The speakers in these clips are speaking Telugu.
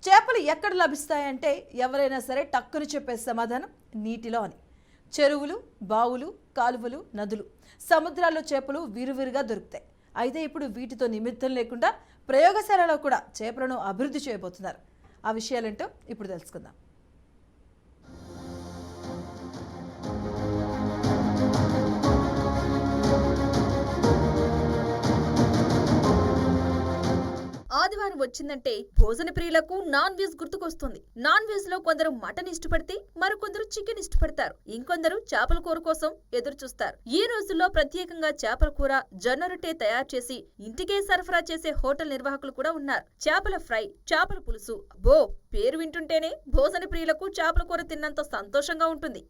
చేపలు ఎక్కడ లభిస్తాయంటే ఎవరైనా సరే టక్కుని చెప్పే సమాధానం నీటిలో అని. చెరువులు, బావులు, కాలువలు, నదులు, సముద్రాల్లో చేపలు విరువిరుగా దొరుకుతాయి. అయితే ఇప్పుడు వీటితో నిమిత్తం లేకుండా ప్రయోగశాలలో కూడా చేపలను అభివృద్ధి చేయబోతున్నారు. ఆ విషయాలేంటో ఇప్పుడు తెలుసుకుందాం. ఆదివారం వచ్చిందంటే భోజన ప్రియులకు నాన్ వెజ్ గుర్తుకొస్తుంది. నాన్ వెజ్ లో కొందరు మటన్ ఇష్టపడితే మరికొందరు చికెన్ ఇష్టపడతారు. ఇంకొందరు చేపల కూర కోసం ఎదురు చూస్తారు. ఈ రోజుల్లో ప్రత్యేకంగా చేపల కూర, జొన్న రొట్టె తయారు చేసి ఇంటికే సరఫరా చేసే హోటల్ నిర్వాహకులు కూడా ఉన్నారు. చేపల ఫ్రై, చేపల పులుసు, అబ్బో పేరు వింటుంటేనే భోజన ప్రియులకు చేపల కూర తిన్నంత సంతోషంగా ఉంటుంది.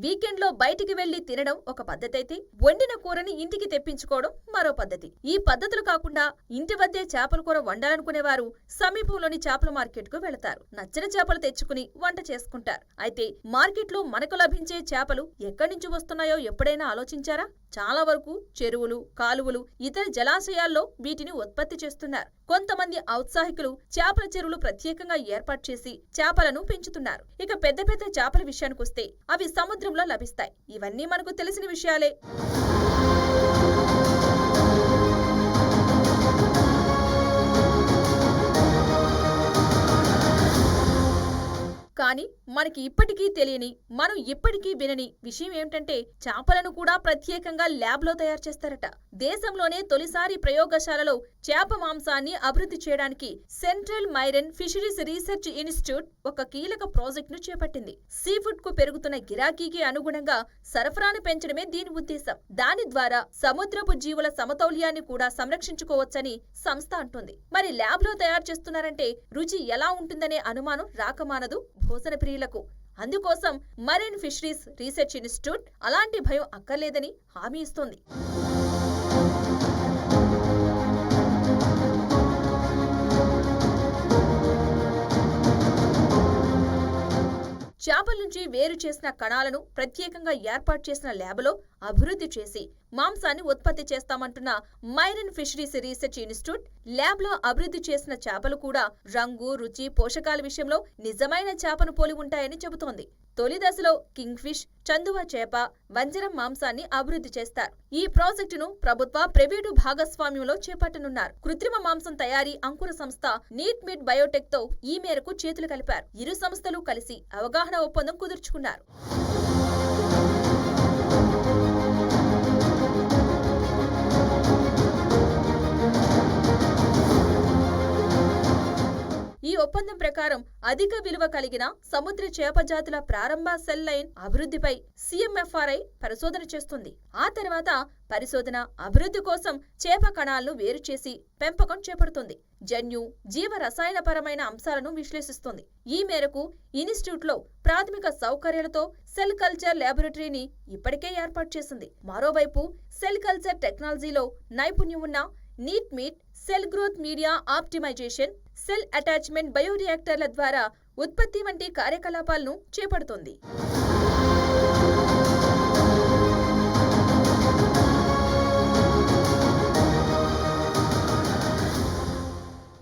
వీకెండ్ లో బయటికి వెళ్లి తినడం ఒక పద్ధతి అయితే, వండిన కూరని ఇంటికి తెప్పించుకోవడం మరో పద్ధతి. ఈ పద్ధతులు కాకుండా ఇంటి వద్దే చేపల కూర వండాలనుకునేవారు సమీపంలోని చేపల మార్కెట్ కు వెళతారు. నచ్చిన చేపలు తెచ్చుకుని వంట చేసుకుంటారు. అయితే మార్కెట్ లో మనకు లభించే చేపలు ఎక్కడి నుంచి వస్తున్నాయో ఎప్పుడైనా ఆలోచించారా? చాలా వరకు చెరువులు, కాలువలు, ఇతర జలాశయాల్లో వీటిని ఉత్పత్తి చేస్తున్నారు. కొంతమంది ఔత్సాహికులు చేపల చెరువులు ప్రత్యేకంగా ఏర్పాటు చేసి చేపలను పెంచుతున్నారు. ఇక పెద్ద పెద్ద చేపల విషయానికొస్తే అవి సముద్రంలో లభిస్తాయి. ఇవన్నీ మనకు తెలిసిన విషయాలే. కానీ మనకి ఇప్పటికీ తెలియని, మనం ఇప్పటికీ వినని విషయం ఏమిటంటే చేపలను కూడా ప్రత్యేకంగా ల్యాబ్లో తయారు చేస్తారట. దేశంలోనే తొలిసారి ప్రయోగశాలలో చేప మాంసాన్ని అభివృద్ధి చేయడానికి central Myron fisheries research institute ఒక కీలక ప్రాజెక్టును చేపట్టింది. సీఫుడ్ కు పెరుగుతున్న గిరాకీకి అనుగుణంగా సరఫరాను పెంచడమే దీని ఉద్దేశం. దాని ద్వారా సముద్రపు జీవుల సమతౌల్యాన్ని కూడా సంరక్షించుకోవచ్చని సంస్థ అంటుంది. మరి ల్యాబ్లో తయారు చేస్తున్నారంటే రుచి ఎలా ఉంటుందనే అనుమానం రాకమానదు భోజన ప్రియులకు. అందుకోసం మరైన్ ఫిషరీస్ రీసెర్చ్ ఇన్స్టిట్యూట్ అలాంటి భయం అక్కర్లేదని హామీ ఇస్తోంది. చేపల నుంచి వేరు చేసిన కణాలను ప్రత్యేకంగా ఏర్పాటు చేసిన ల్యాబ్లో అభివృద్ధి చేసి మాంసాన్ని ఉత్పత్తి చేస్తామంటున్న మైరన్ ఫిషరీస్ రీసెర్చ్ ఇన్స్టిట్యూట్ ల్యాబ్లో అభివృద్ధి చేసిన చేపలు కూడా రంగు, రుచి, పోషకాల విషయంలో నిజమైన చేపను పోలి ఉంటాయని చెబుతోంది. తొలి దశలో కింగ్ ఫిష్, చందువ చేప, వంజరం మాంసాన్ని అభివృద్ధి చేస్తారు. ఈ ప్రాజెక్టును ప్రభుత్వ, ప్రైవేటు భాగస్వామ్యంలో చేపట్టనున్నారు. కృత్రిమ మాంసం తయారీ అంకుర సంస్థ నీట్ మీట్ బయోటెక్ తో ఈ మేరకు చేతులు కలిపారు. ఇరు సంస్థలు కలిసి అవగాహన ఒప్పందం కుదుర్చుకున్నారు. ఈ ఒప్పందం ప్రకారం అధిక విలువ కలిగిన సముద్ర చేప జాతుల ప్రారంభ సెల్ లైన్ అభివృద్ధిపై CMFRI పరిశోధన చేస్తుంది. ఆ తర్వాత పరిశోధన, అభివృద్ధి కోసం చేప కణాలను వేరు చేసి పెంపకం చేపడుతుంది. జన్యు, జీవ రసాయనపరమైన అంశాలను విశ్లేషిస్తుంది. ఈ మేరకు ఇన్స్టిట్యూట్లో ప్రాథమిక సౌకర్యాలతో సెల్ కల్చర్ ల్యాబొరేటరీని ఇప్పటికే ఏర్పాటు చేసింది. మరోవైపు సెల్ కల్చర్ టెక్నాలజీలో నైపుణ్యం ఉన్న నీట్ మీట్ cell growth media optimization, cell attachment బయోరియాక్టర్ల ద్వారా ఉత్పత్తి వంటి కార్యకలాపాలను చేపడుతోంది.